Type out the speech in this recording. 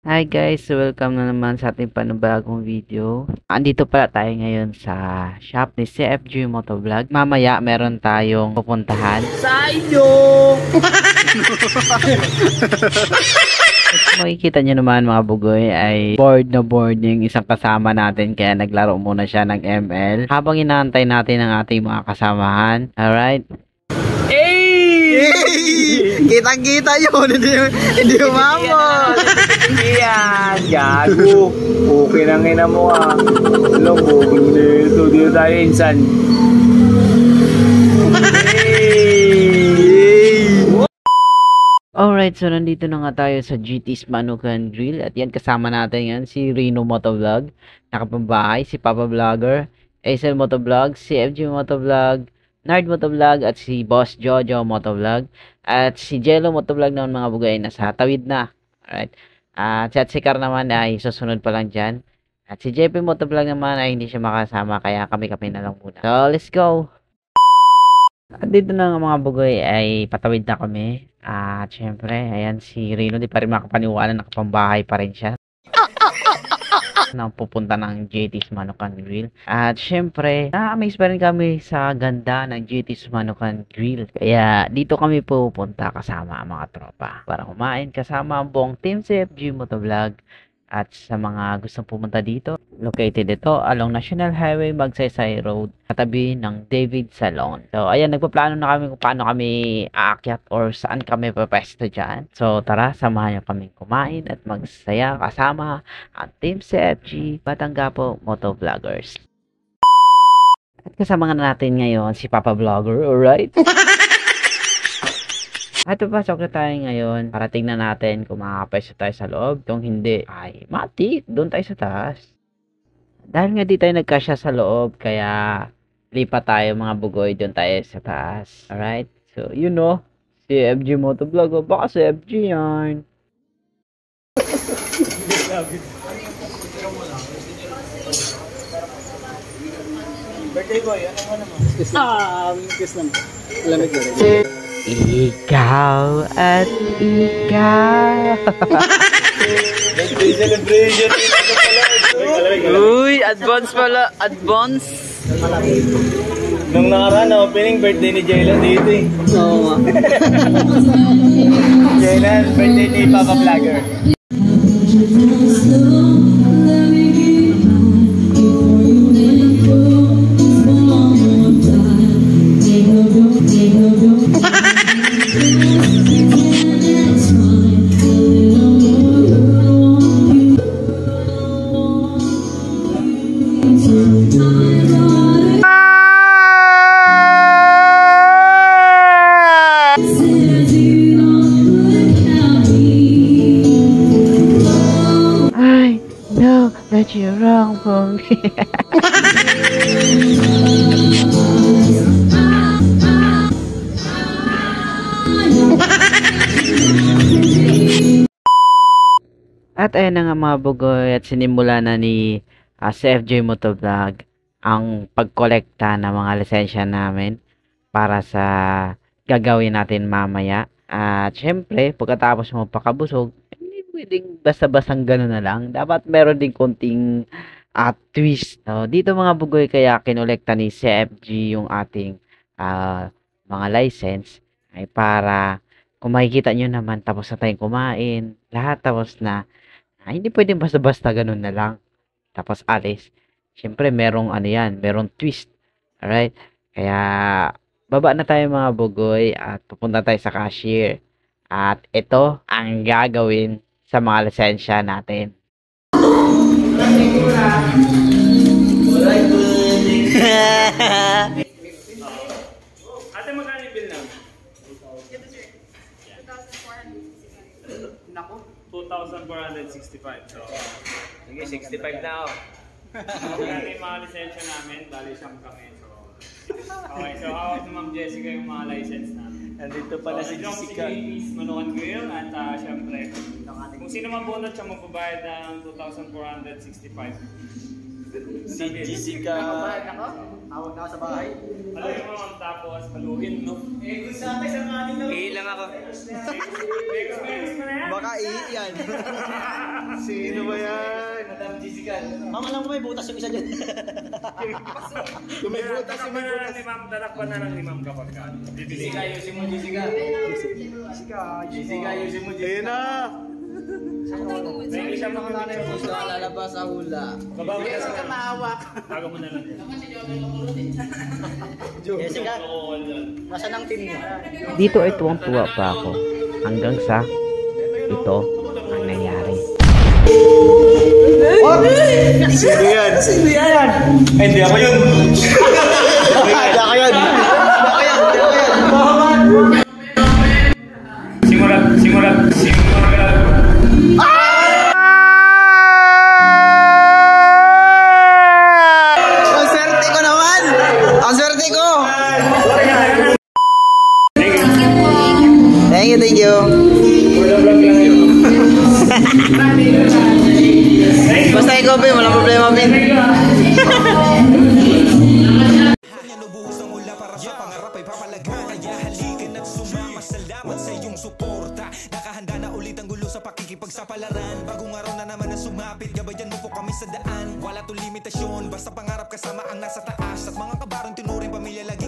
Hi guys, welcome na naman sa ating panibagong video. Andito pala tayo ngayon sa shop ni CFG Motovlog. Mamaya meron tayong pupuntahan sa inyo. Makikita nyo naman mga bugoy ay bored na board yung isang kasama natin, kaya naglaro muna siya ng ML habang inaantay natin ang ating mga kasamahan. Alright? Kitang-kita yun, hindi umamo. Yan, gago. Okay nang ina mo ah. Alam mo, dito tayo insan. Alright, so nandito na nga tayo sa GT's Manukan Grill. At yan, kasama natin yan si Rino Motovlog, nakapambahay, si Papa Vlogger, Aisel Motovlog, si FG Motovlog, Nard Motovlog, at si Boss Jojo Motovlog, at si Jello Motovlog naman mga bugay nasa tawid na. Alright. At si Car naman ay susunod pa lang dyan. At si JP Motovlog naman ay hindi siya makasama, kaya kami na lang muna. So, let's go! At dito na nga mga bugay ay patawid na kami. At syempre, ayan si Rino, di pa rin makapaniwala, nakapambahay pa rin siya nang pupunta ng GT's Manukan Grill. At syempre, na-amaze pa rin kami sa ganda ng GT's Manukan Grill. Kaya dito kami pupunta kasama ang mga tropa para kumain kasama ang buong Team CFG Motovlog. At sa mga gustong pumunta dito, located ito along National Highway Magsaysay Road, katabi ng David Salon. So ayan, nagpaplano na kami kung paano kami aakyat or saan kami papesto dyan. So tara, samahan nyo kaming kumain at magsaya kasama ang Team CFG Batanggapo Motovloggers. At kasama nga natin ngayon si Papa Vlogger, alright? At papasok na tayo ngayon para tingnan natin kung makakapwesto tayo sa loob. Kung hindi, ay matik, doon tayo sa taas. Dahil nga di tayo nagkasya sa loob, kaya lipat tayo mga bugoy, doon tayo sa taas. Alright? So, you know, si FG Motovlog, o baka si FG yan. Birthday boy, ano mo naman? Kiss lang. Lamig na rin. Ikaw at ikaw. Celebration. Uy, advance pala. Advance. Nung nakaraan, opening birthday ni Jaylan dito eh. Oo nga. Jaylan, birthday ni Papa Vlogger. I know that you're wrong for me. At ayun na nga mga bugoy, at sinimula na ni CFG Motovlog ang pagkolekta ng mga lisensya namin para sa gagawin natin mamaya. At syempre, pagkatapos mo pakabusog, hindi pwedeng basta-bastang gano'n na lang. Dapat meron din konting twist. So, dito mga bugoy, kaya kinolekta ni CFG yung ating mga license ay para kung makikita nyo naman, tapos na tayong kumain, lahat tapos na. Hindi pwedeng basta-basta ganun na lang. Tapos alis. Siyempre, merong ano yan, merong twist. Alright? Kaya, baba na tayo mga bugoy at pupunta tayo sa cashier. At ito ang gagawin sa mga lisensya natin. Ate, magkano yung bill na? Nako, 2,465. So, Sige, 65 na ako. magkano yung mga lisensya namin? Bali siyang kami. So, okay, so hawak ni Ma'am Jessica yung mga license namin. Nandito pala si Jessica. Si JP's Manukan Grill at syempre, kung sino man bunot siya magbabayad ng 2,465. Si Jessica. Hawag na ako sa bahay. Haluin mo ang tapos haluin, no? Eh, kung sa akin, sa mga nila. Lang ako. Experience mo na yan. Baka yan. Sino ba yan? Madam Jessica. Mama lang ko may butas yung isa dyan. Kung may butas, may butas. Dadakpan na lang ni ma'am kapag ka. Jessica, ayusin mo, Jessica. Jessica, ayusin mo, Jessica. Ayun na. May siya mga nanay mo. Gusto ka lalabas sa hula. Babawi ka sa mahawak. Tago mo na lang. Jessica, Oo, yan. nasa ng team niyo? Dito ay tuwang-tuwa pa ako hanggang sa ito ang nangyari. Sino yan? Sino yan? Ay, hindi ako yun. Hindi ako yan. Simulat. Ang swerte ko naman! Ang swerte ko! Thank you. Basta ikaw, Pin. Walang problema, Pin. Nanubuhos ng mula para sa pangarap ay papalaga. Kaya halikan at sumama. Salamat sa iyong suporta. Nakahanda na ulit ang gulo sa pakikipagsapalaran. Bagong araw na naman na sumapit. Gabayan mo po kami sa daan. Wala to limitasyon. Basta pangarap kasama ang nasa taas. At mga kabarong tinuring pamilya lagi